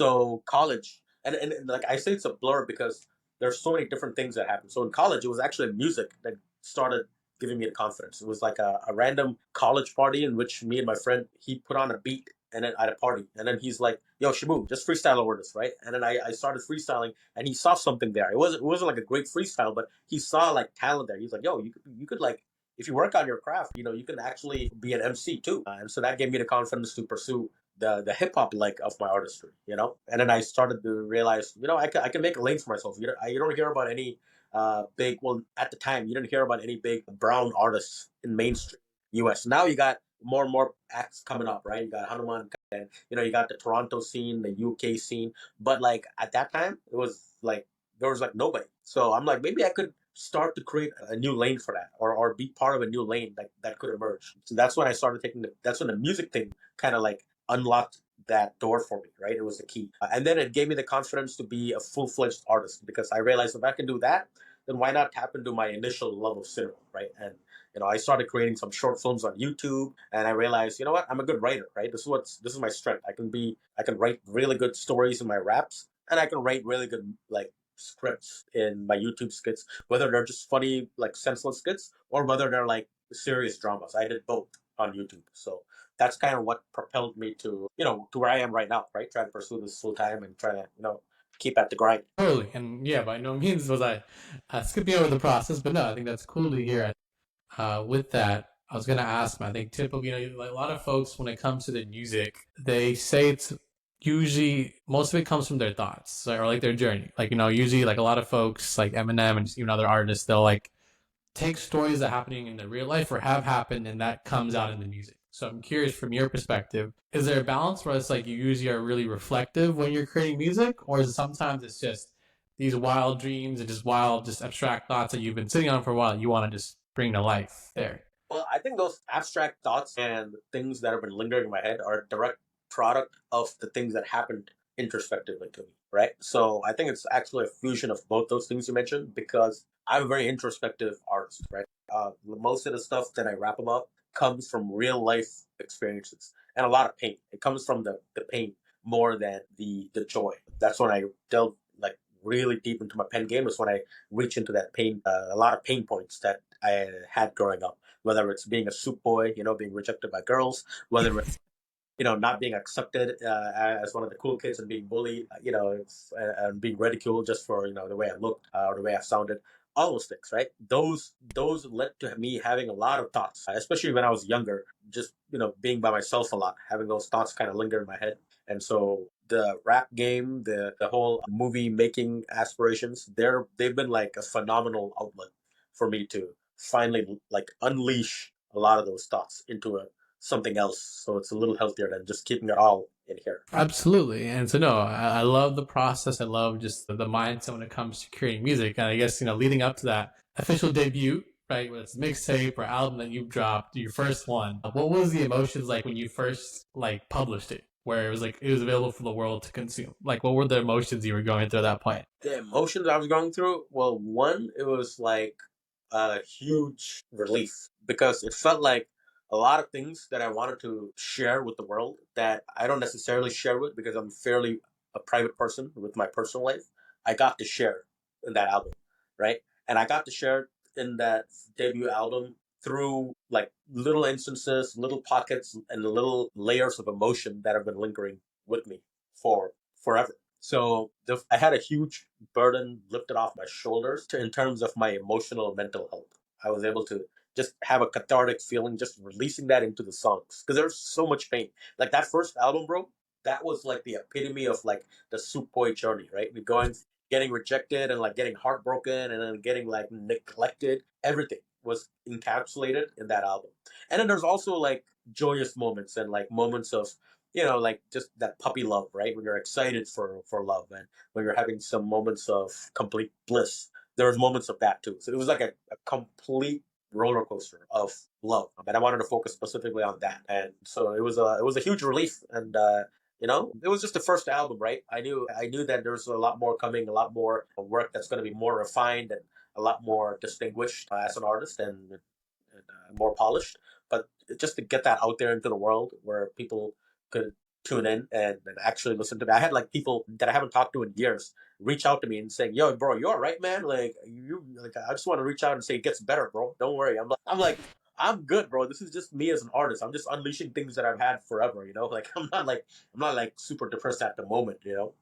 So college, and like I say, it's a blur because there's so many different things that happen. So in college, it was actually music that started giving me the confidence. It was like a random college party in which me and my friend he put on a beat and then at a party, and then he's like, "Yo, Shibu, just freestyle over this, right?" And then I started freestyling, and he saw something there. It wasn't like a great freestyle, but he saw like talent there. He's like, "Yo, you could like." If you work on your craft, you can actually be an MC too, and so that gave me the confidence to pursue the hip hop leg of my artistry. And then I started to realize, I can make a lane for myself. You don't hear about any big. Well, at the time, you didn't hear about any big brown artists in mainstream U.S. Now you got more and more acts coming up, right? You got Hanuman, and you got the Toronto scene, the UK scene. But like at that time, it was like there was like nobody. So I'm like, maybe I could start to create a new lane for that, or be part of a new lane that could emerge. So that's when I started taking that's when the music thing kind of like unlocked that door for me, right? It was the key. And then it gave me the confidence to be a full fledged artist because I realized if I can do that, then why not tap into my initial love of cinema, right? And I started creating some short films on YouTube, and I realized, what? I'm a good writer, right? This is my strength. I can write really good stories in my raps, and I can write really good like scripts in my YouTube skits, whether they're just funny, like senseless skits, or whether they're like serious dramas. I did both on YouTube. So that's kind of what propelled me to where I am right now, right? Trying to pursue this full time and trying to, keep at the grind. Totally. And yeah, by no means was I skipping over the process, but no, I think that's cool to hear. With that, I was gonna ask, I think typically, like a lot of folks, when it comes to the music, they say it's usually most of it comes from their thoughts or like their journey. Like, usually like a lot of folks like Eminem and just even other artists, they'll like take stories that are happening in the real life or have happened and that comes out in the music. So I'm curious from your perspective, is there a balance where it's like you usually are really reflective when you're creating music, or is it sometimes it's just these wild dreams and just wild, just abstract thoughts that you've been sitting on for a while you want to just bring to life there? Well, I think those abstract thoughts and things that have been lingering in my head are a direct product of the things that happened introspectively to me, right? So I think it's actually a fusion of both those things you mentioned because I'm a very introspective artist, right? Most of the stuff that I rap about comes from real life experiences and a lot of pain. It comes from the pain more than the joy. That's when I delve like really deep into my pen game. Is when I reach into that pain, a lot of pain points that I had growing up, whether it's being a soup boy, being rejected by girls, whether it's not being accepted as one of the cool kids and being bullied, and being ridiculed just for the way I looked or the way I sounded. All those things, right? Those led to me having a lot of thoughts, especially when I was younger. Just being by myself a lot, having those thoughts kind of linger in my head, and so the rap game, the whole movie making aspirations, they've been like a phenomenal outlet for me to finally like unleash a lot of those thoughts into something else. So it's a little healthier than just keeping it all in here. Absolutely. And so, no, I love the process. I love just the mindset when it comes to creating music. And I guess, leading up to that official debut, right, whether it's mixtape or album that you've dropped, your first one, what was the emotions like when you first, like, published it? Where it was like, it was available for the world to consume? Like, what were the emotions you were going through at that point? The emotions I was going through, well, one, it was like a huge relief because it felt like a lot of things that I wanted to share with the world that I don't necessarily share with because I'm fairly a private person with my personal life. I got to share in that album, right? And I got to share in that debut album through like little instances, little pockets, and little layers of emotion that have been lingering with me for forever. So I had a huge burden lifted off my shoulders in terms of my emotional and mental health. I was able to just have a cathartic feeling, just releasing that into the songs because there's so much pain. Like that first album, bro, that was like the epitome of like the soup boy journey, right? We going, getting rejected and like getting heartbroken and then getting like neglected. Everything was encapsulated in that album. And then there's also like joyous moments and like moments of like just that puppy love, right? When you're excited for love and when you're having some moments of complete bliss. There was moments of that too. So it was like a complete roller coaster of love. And I wanted to focus specifically on that. And so it was a huge relief. And it was just the first album, right? I knew that there's a lot more coming, a lot more work that's going to be more refined and a lot more distinguished as an artist and more polished. But just to get that out there into the world where people could tune in and actually listen to me. I had like people that I haven't talked to in years reach out to me and saying, "Yo, bro, you all right, man? Like you like I just want to reach out and say it gets better, bro. Don't worry." I'm good, bro. This is just me as an artist. I'm just unleashing things that I've had forever, you know? Like I'm not like super depressed at the moment, you know?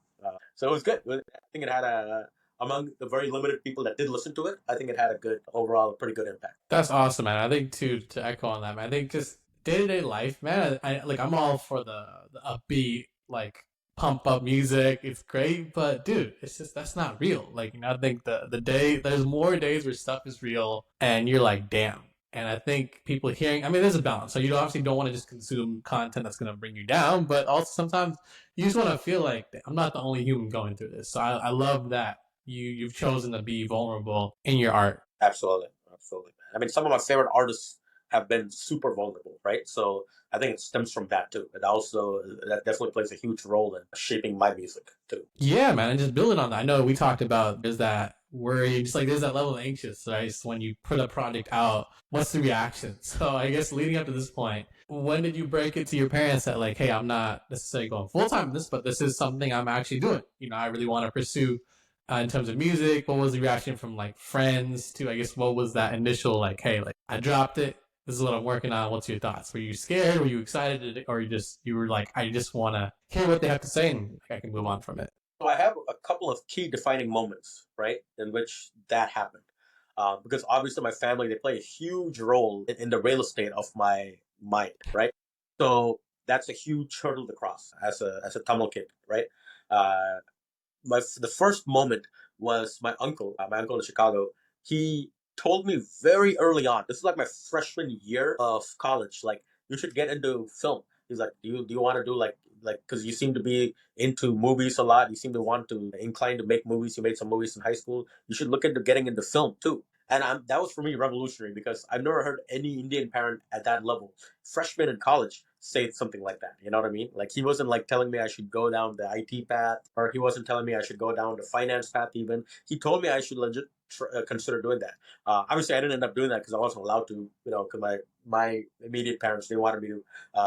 So it was good. I think it had a among the very limited people that did listen to it, I think it had a good overall pretty good impact. That's awesome, man. I think to echo on that, man. I think just day to day life, man. I'm all for the upbeat, like pump up music. It's great, but dude, it's just that's not real. Like, I think the day there's more days where stuff is real, and you're like, damn. And I think people hearing, I mean, there's a balance. So you obviously don't want to just consume content that's gonna bring you down, but also sometimes you just want to feel like I'm not the only human going through this. So I love that you've chosen to be vulnerable in your art. Absolutely. Absolutely. I mean, some of my favorite artists have been super vulnerable, right? So I think it stems from that too. It also that definitely plays a huge role in shaping my music too. Yeah, man, and just building on that. I know we talked about there's that worry, just like there's that level of anxious, right? So when you put a project out, what's the reaction? So I guess leading up to this point, when did you break it to your parents that like, hey, I'm not necessarily going full time in this, but this is something I'm actually doing. I really want to pursue in terms of music. What was the reaction from like friends to? I guess what was that initial like, hey, like I dropped it. This is what I'm working on. What's your thoughts? Were you scared? Were you excited? Or you were like, I just want to hear what they have to say and I can move on from it. So I have a couple of key defining moments, right, in which that happened. Because obviously my family they play a huge role in the real estate of my mind, right? So that's a huge hurdle to cross as a Tamil kid, right? Uh, the first moment was my uncle in Chicago. He told me very early on. This is like my freshman year of college. Like you should get into film. He's like, do you want to do like because you seem to be into movies a lot. You seem to want to incline to make movies. You made some movies in high school. You should look into getting into film too. And that was for me revolutionary because I've never heard any Indian parent at that level, freshman in college, say something like that. You know what I mean? Like he wasn't like telling me I should go down the IT path, or he wasn't telling me I should go down the finance path. Even he told me I should legit consider doing that. Obviously, I didn't end up doing that because I wasn't allowed to. You know, because my immediate parents they wanted me to,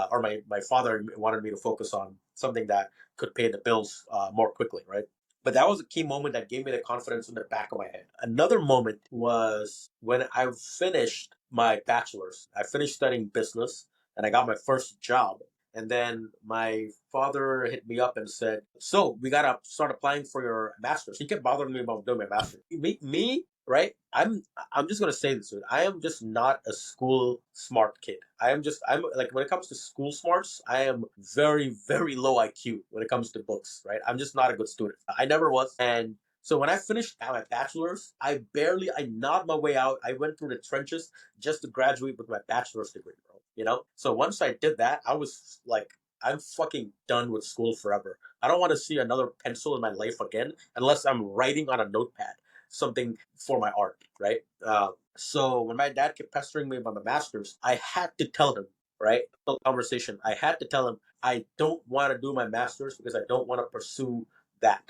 or my father wanted me to focus on something that could pay the bills more quickly, right? But that was a key moment that gave me the confidence in the back of my head. Another moment was when I finished my bachelor's. I finished studying business and I got my first job. And then my father hit me up and said, "So we gotta start applying for your master's." He kept bothering me about doing my master's. Me, right? I'm just gonna say this, dude. I am just not a school smart kid. I'm like when it comes to school smarts, I am very low IQ when it comes to books, right? I'm just not a good student. I never was, and so when I finished my bachelor's, I gnawed my way out. I went through the trenches just to graduate with my bachelor's degree, bro. You know? So once I did that, I was like, I'm fucking done with school forever. I don't want to see another pencil in my life again unless I'm writing on a notepad something for my art, right? So when my dad kept pestering me about my master's, I had to tell him, right? The conversation, I had to tell him I don't want to do my master's because I don't want to pursue that.